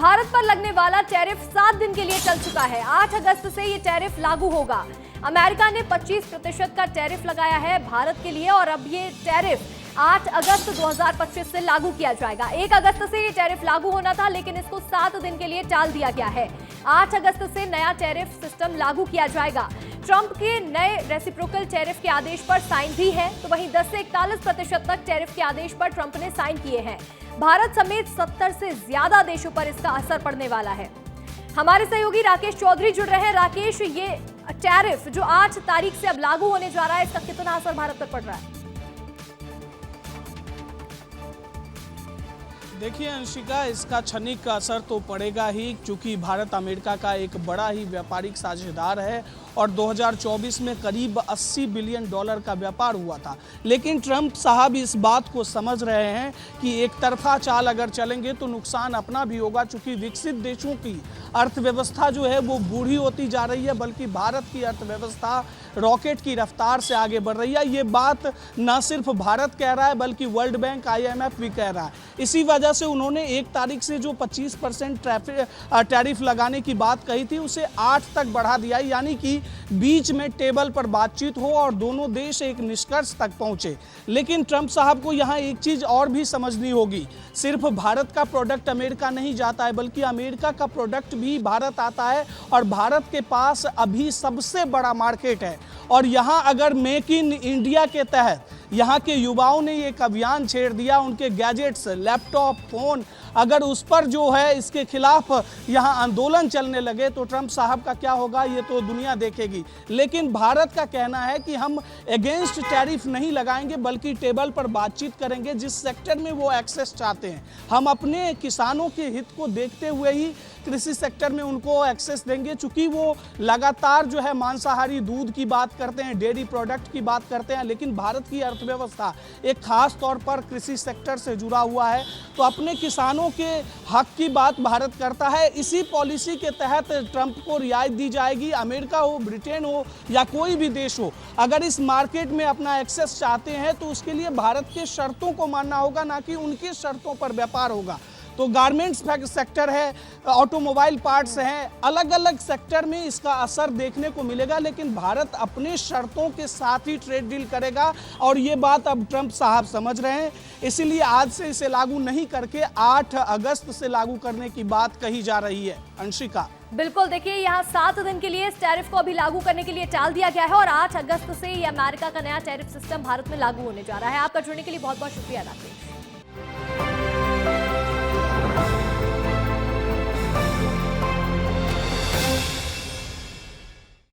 भारत पर लगने वाला टैरिफ 7 दिन के लिए चल चुका है। 8 अगस्त से ये टैरिफ लागू होगा। अमेरिका ने 25% का टैरिफ लगाया है भारत के लिए और अब ये टैरिफ 8 अगस्त 2025 से लागू किया जाएगा। 1 अगस्त से ये टैरिफ लागू होना था, लेकिन इसको 7 दिन के लिए टाल दिया गया है। 8 अगस्त से नया टैरिफ सिस्टम लागू किया जाएगा। ट्रंप के नए रेसिप्रोकल टैरिफ के आदेश पर साइन भी है, तो वहीं 10 से 41% तक टैरिफ के आदेश पर ट्रंप ने साइन किए हैं। भारत समेत 70 से ज्यादा देशों पर इसका असर पड़ने वाला है। हमारे सहयोगी राकेश चौधरी जुड़ रहे हैं। राकेश, ये टैरिफ जो 8 तारीख से अब लागू होने जा रहा है, इसका कितना असर भारत पर पड़ रहा है? देखिए अंशिका, इसका क्षणिक का असर तो पड़ेगा ही, क्योंकि भारत अमेरिका का एक बड़ा ही व्यापारिक साझेदार है और 2024 में करीब $80 बिलियन का व्यापार हुआ था। लेकिन ट्रंप साहब इस बात को समझ रहे हैं कि एक तरफा चाल अगर चलेंगे तो नुकसान अपना भी होगा, क्योंकि विकसित देशों की अर्थव्यवस्था जो है वो बूढ़ी होती जा रही है, बल्कि भारत की अर्थव्यवस्था रॉकेट की रफ्तार से आगे बढ़ रही है। ये बात न सिर्फ भारत कह रहा है, बल्कि वर्ल्ड बैंक, IMF भी कह रहा है। इसी वजह से उन्होंने 1 तारीख से जो 25% टैरिफ लगाने की बात कही थी, उसे 8 तक बढ़ा दिया, यानी कि बीच में टेबल पर बातचीत हो और दोनों देश एक निष्कर्ष तक पहुंचे। लेकिन ट्रंप साहब को यहाँ एक चीज़ और भी समझनी होगी। सिर्फ भारत का प्रोडक्ट अमेरिका नहीं जाता है, बल्कि अमेरिका का प्रोडक्ट भी भारत आता है और भारत के पास अभी सबसे बड़ा मार्केट है। और यहाँ अगर मेक इन इंडिया के तहत यहाँ के युवाओं ने एक अभियान छेड़ दिया, उनके गैजेट्स, लैपटॉप, फोन, अगर उस पर जो है इसके खिलाफ यहाँ आंदोलन चलने लगे तो ट्रंप साहब का क्या होगा ये तो दुनिया देखेगी। लेकिन भारत का कहना है कि हम अगेंस्ट टैरिफ नहीं लगाएंगे, बल्कि टेबल पर बातचीत करेंगे। जिस सेक्टर में वो एक्सेस चाहते हैं, हम अपने किसानों के हित को देखते हुए ही कृषि सेक्टर में उनको एक्सेस देंगे, चूंकि वो लगातार जो है मांसाहारी दूध की बात करते हैं, डेयरी प्रोडक्ट की बात करते हैं। लेकिन भारत की अर्थव्यवस्था एक खास तौर पर कृषि सेक्टर से जुड़ा हुआ है, तो अपने किसानों के हक की बात भारत करता है। इसी पॉलिसी के तहत ट्रंप को रियायत दी जाएगी। अमेरिका हो, ब्रिटेन हो या कोई भी देश हो, अगर इस मार्केट में अपना एक्सेस चाहते हैं तो उसके लिए भारत के शर्तों को मानना होगा, ना कि उनकी शर्तों पर व्यापार होगा। तो गारमेंट्स सेक्टर है, ऑटोमोबाइल पार्ट्स हैं, अलग अलग सेक्टर में इसका असर देखने को मिलेगा। लेकिन भारत अपने शर्तों के साथ ही ट्रेड डील करेगा और ये बात अब ट्रंप साहब समझ रहे हैं। इसीलिए आज से इसे लागू नहीं करके 8 अगस्त से लागू करने की बात कही जा रही है। अंशिका, बिल्कुल, देखिए यहाँ 7 दिन के लिए इस टैरिफ को अभी लागू करने के लिए टाल दिया गया है और 8 अगस्त से ये अमेरिका का नया टैरिफ सिस्टम भारत में लागू होने जा रहा है। आपका जुड़ने के लिए बहुत बहुत शुक्रिया राकेश।